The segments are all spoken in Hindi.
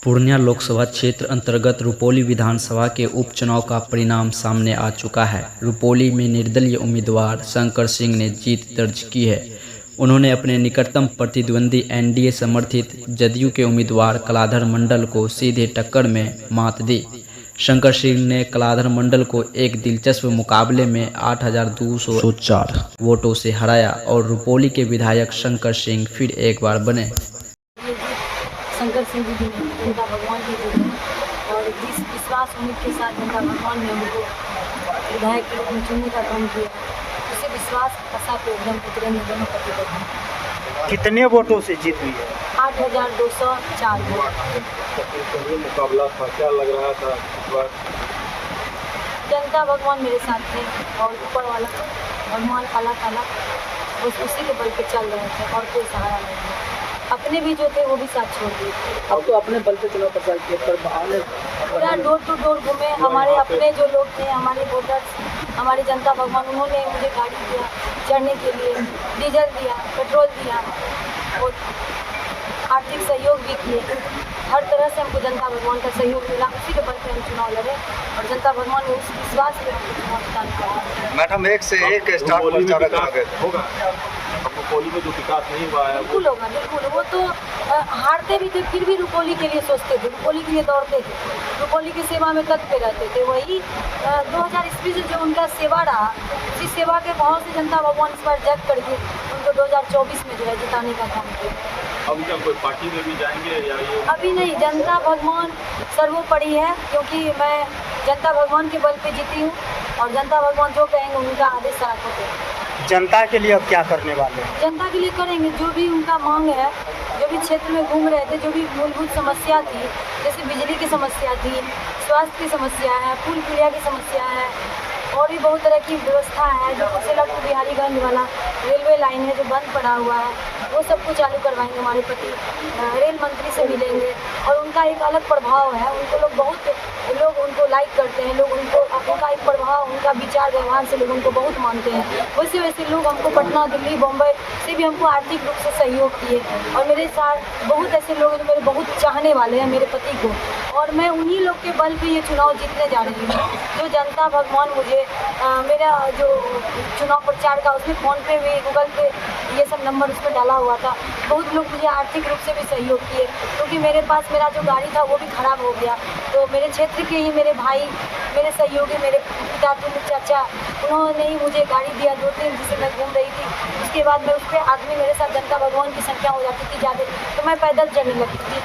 पूर्णिया लोकसभा क्षेत्र अंतर्गत रुपौली विधानसभा के उपचुनाव का परिणाम सामने आ चुका है। रुपौली में निर्दलीय उम्मीदवार शंकर सिंह ने जीत दर्ज की है। उन्होंने अपने निकटतम प्रतिद्वंदी एनडीए समर्थित जदयू के उम्मीदवार कलाधर मंडल को सीधे टक्कर में मात दी। शंकर सिंह ने कलाधर मंडल को एक दिलचस्प मुकाबले में 8,204 वोटों से हराया और रुपौली के विधायक शंकर सिंह फिर एक बार बने। शंकर सिंह जी जनता भगवान की जो है और जिस विश्वास उम्मीद के साथ जनता भगवान ने हमको विधायक के रूप में चुनने का काम किया, उसे विश्वास आशा पे एकदम उतरेंगे दोनों प्रतिबद्ध हैं। कितने वोटों से जीत हुई है? 8,204 वोट। मुकाबला था, क्या लग रहा था इस बार? जनता भगवान मेरे साथ थे और ऊपर वाला भगवान अल्लाह ताला बस उसी के बल पे चल रहे थे और कोई सहारा नहीं था। अपने भी जो थे वो भी साथ छोड़ दिए। अब तो अपने बल पे चुनाव प्रचार किए पर बहाने पूरा डोर टू डोर घूमे। हमारे अपने जो लोग थे, हमारे वोटर्स, हमारी जनता भगवान, उन्होंने मुझे गाड़ी दिया चढ़ने के लिए, डीजल दिया, पेट्रोल दिया और आर्थिक सहयोग भी किए। हर तरह से हमको जनता भगवान का सहयोग मिला, उसी के बल पे हम चुनाव लड़े और जनता भगवान ने उस विश्वास पे हमको चुनाव जिताया। मैडम, एक से एक स्टार प्रचारक आ गए होगा। रुपौली में जो विकास नहीं हुआ है बिल्कुल होगा, बिल्कुल। वो तो हारते भी थे फिर भी रुपौली के लिए सोचते थे, रुपौली के लिए दौड़ते थे, रुपौली की सेवा में तत्पर रहते थे। वही 2000 ईस्वी से जो उनका सेवा रहा, उसी सेवा के भाव से जनता भगवान इस बार जग करके उनको 2024 में जो है जिताने का काम किया। अब क्या कोई पार्टी में भी जाएंगे या ये? अभी नहीं, जनता भगवान सर्वोपरि है, क्योंकि मैं जनता भगवान के बल पे जीती हूँ और जनता भगवान जो कहेंगे उनका आदेश सारा होते। जनता के लिए अब क्या करने वाले हैं? जनता के लिए करेंगे जो भी उनका मांग है। जो भी क्षेत्र में घूम रहे थे, जो भी मूलभूत समस्या थी, जैसे बिजली की समस्या थी, स्वास्थ्य की समस्या है, पुल पुलिया की समस्या है और भी बहुत तरह की व्यवस्था है। जो कुशेला टू बिहारीगंज वाला रेलवे लाइन है जो बंद पड़ा हुआ है, वो सबको चालू करवाएंगे। हमारे पति रेल मंत्री से मिलेंगे और उनका एक अलग प्रभाव है। उनको लोग उनको लाइक करते हैं, लोग उनका एक प्रभाव, उनका विचार व्यवहार से लोग उनको बहुत मानते हैं। वैसे वैसे लोग हमको पटना, दिल्ली, बम्बई से भी हमको आर्थिक रूप से सहयोग किए और मेरे साथ बहुत ऐसे लोग हैं जो मेरे बहुत चाहने वाले हैं, मेरे पति को। और मैं उन्हीं लोग के बल पे ये चुनाव जीतने जा रही हूँ। जो जनता भगवान मुझे मेरा जो चुनाव प्रचार का उसमें फ़ोनपे भी, गूगल पे, ये सब नंबर उस पर डाला हुआ था। बहुत लोग मुझे आर्थिक रूप से भी सहयोग किए, क्योंकि मेरे पास मेरा जो गाड़ी था वो भी ख़राब हो गया। तो मेरे क्षेत्र के ही मेरे भाई, मेरे सहयोगी, मेरे पिता, चाचा, उन्होंने ही मुझे गाड़ी दिया 2-3 जिससे मैं घूम रही थी। उसके बाद में उस पर आदमी मेरे साथ जनता भगवान की संख्या हो जाती थी ज़्यादा, तो मैं पैदल चलने लगती थी।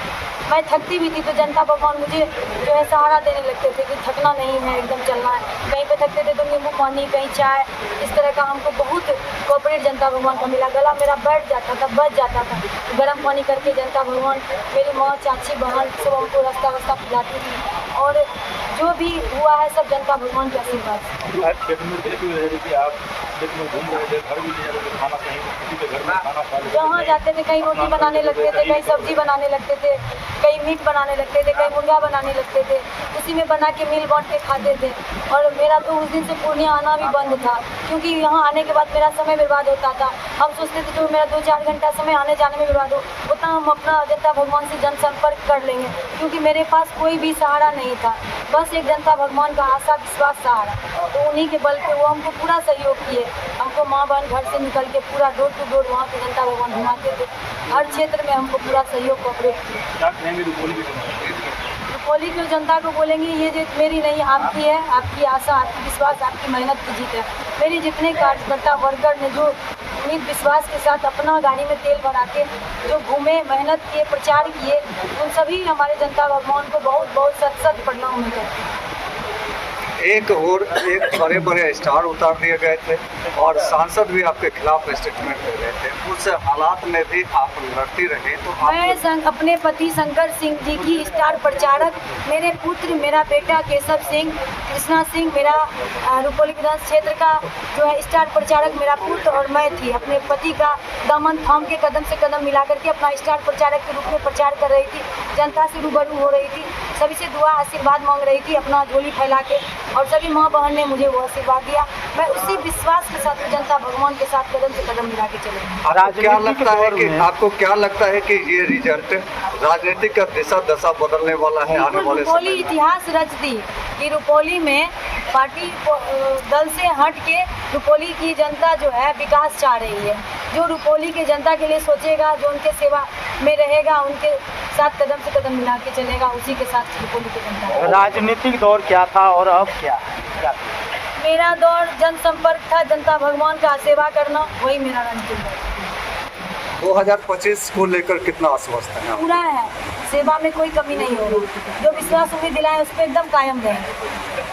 मैं थकती भी थी तो जनता भगवान मुझे जो है सहारा देने लगते थे कि थकना नहीं है, एकदम चलना है। कहीं पे थकते थे तो नींबू पानी, कहीं चाय, इस तरह का हमको बहुत कोऑपरेट जनता भगवान का मिला। गला मेरा बैठ जाता था, बच जाता था, गर्म पानी करके जनता भगवान, मेरी माँ, चाची, बहन सब हमको रास्ता वास्ता पिलाती थी और जो भी हुआ है सब जनता भगवान के आशीर्वाद से। जहाँ जाते थे कहीं रोटी बनाने लगते थे, कहीं सब्जी बनाने लगते थे, कहीं मीट बनाने लगते थे, कहीं मुर्गा बनाने लगते थे, उसी में बना के मिल बांट के खाते थे। और मेरा तो उस दिन से पूर्णिया आना भी बंद था, क्योंकि यहाँ आने के बाद मेरा समय बर्बाद होता था। हम सोचते थे जो मेरा 2-4 घंटा समय आने जाने में बर्बाद हो, उतना हम अपना जनता भगवान से जनसंपर्क कर लेंगे, क्योंकि मेरे पास कोई भी सहारा नहीं था, बस एक जनता भगवान का आशा विश्वास सहारा। तो उन्हीं के बल पे वो हमको पूरा सहयोग किए। हमको माँ बहन घर से निकल के पूरा डोर टू डोर वहाँ पे जनता भगवान घुमाते थे। हर क्षेत्र में हमको पूरा सहयोग कोऑपरेट किया। रुपौली की जनता को बोलेंगे ये जीत मेरी नहीं, आपकी है, आपकी आशा, आपकी विश्वास, आपकी मेहनत की जीत है। मेरे जितने कार्यकर्ता वर्कर ने जो उम्मीद विश्वास के साथ अपना गाड़ी में तेल भरा के जो घूमे, मेहनत किए, प्रचार किए, उन सभी हमारे जनता भगवान को बहुत बहुत सत प्रणाम मैं करती हूँ। एक बड़े बड़े स्टार उतार दिए गए थे और सांसद भी आपके खिलाफ स्टेटमेंट दे रहे थे। उस हालात में भी आप लड़ती रहे तो मैं अपने पति शंकर सिंह जी की स्टार प्रचारक, मेरे पुत्र, मेरा बेटा केशव सिंह, कृष्णा सिंह, मेरा रुपौली विधानसभा क्षेत्र का जो है स्टार प्रचारक मेरा पुत्र और मैं थी। अपने पति का दामन थाम के कदम से कदम मिला करके अपना स्टार प्रचारक के रूप में प्रचार कर रही थी, जनता से रूबरू हो रही थी, सभी से दुआ आशीर्वाद मांग रही थी, अपना झोली फैला के और सभी माँ बहन ने मुझे वो आशीर्वाद दिया। मैं उसी विश्वास के साथ जनता भगवान के साथ कदम से कदम मिला के चलूँगी। आपको क्या लगता है कि ये रिजल्ट राजनीतिक का दिशा दशा बदलने वाला है आने वाले रुपौली समय में? इतिहास रच दी कि रुपौली में पार्टी दल से हट के रुपौली की जनता जो है विकास चाह रही है। जो रुपौली की जनता के लिए सोचेगा, जो उनके सेवा में रहेगा, उनके साथ कदम से कदम मिला के चलेगा, उसी के साथ रुपौली की जनता। राजनीतिक दौर क्या था और अब क्या है? मेरा दौर जनसंपर्क था, जनता भगवान का सेवा करना, वही मेरा राजनीतिक दौर था। 2025 को लेकर कितना आश्वस्त है? पूरा है, सेवा में कोई कमी नहीं होगी। जो विश्वास उम्मीद दिलाए उस पर एकदम कायम रहेंगे।